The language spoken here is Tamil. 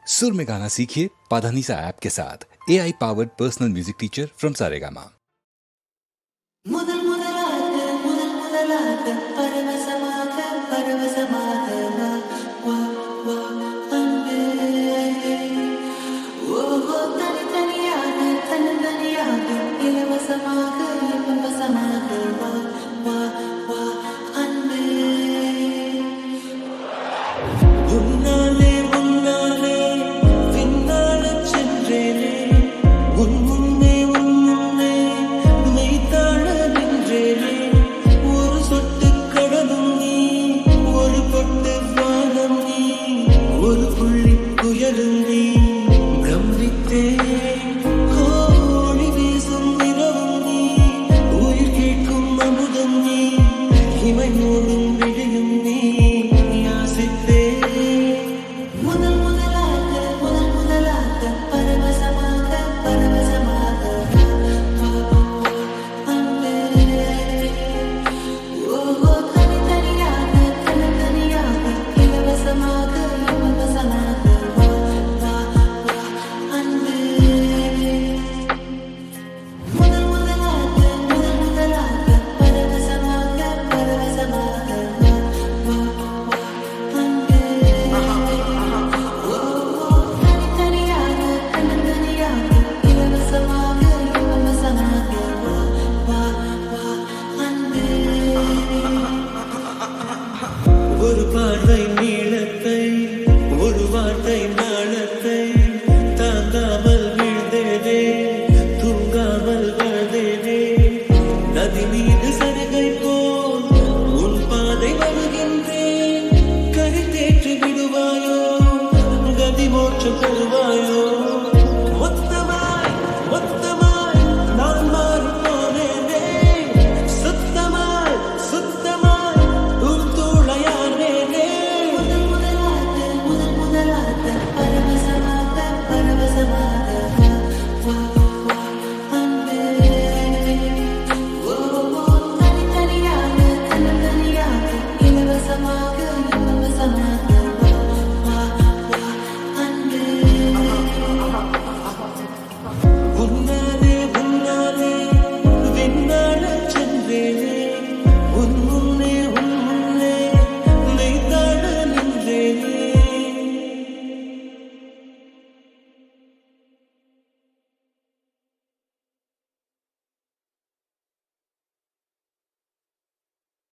सुर में गाना सीखिए पाधानीसा ऐप के साथ AI powered personal music teacher from Saregama. முதல் முதலாக முதல் முதலாக பரவசமாக பரவசமாக வா வா வா அன்பே ஓஹோ தனித்தனியாக தன்னந்தனியாக இலவசமாக இலவசமாக வா வா வா அன்பே உன்னாலே உன்னாலே விண்ணாலச் சென்றேனே உன் முன்னே மெய்த்தாழ நின்றேனே ஒரு சொட்டு கடலும் நீ ஒரு பொட்டு வானம் நீ ஒரு புள்ளி புயலும் நீ பிரமித்தேன் கோழி வீசும் நிலவும் நீ உயிர் கேட்கும் அமுதம் நீ இமை மூடும் விழியும் நீ யாசித்தேன் முதல் முதலாக முதல் முதலாக பரவசமாக பரவசமாக வா வா வா அன்பே ஓஹோ தனித்தனியாக தனித்தனியாக இலவசமாக இலவசமாக வா வா வா அன்பே முதல் முதலாக முதல் முதலாக பரவசமாக பரவசமாக வா வா வா அன்பே ஓஹோ தனித்தனியாக தனித்தனியாக இலவசமாக இலவசமாக வா வா வா அன்பே ஒரு பார்வை நீளத்தை ஒரு வார்த்தை நாளத்தை தாங்காமல் வீழ்ந்தேனே தூங்காமல் வாழ்ந்தேனே நதி மீது சருகை போல் உன் பாதை வருகின்றேன் கரை தேற்றி விடுவாயோ கதி மோட்சம் தருவாயோ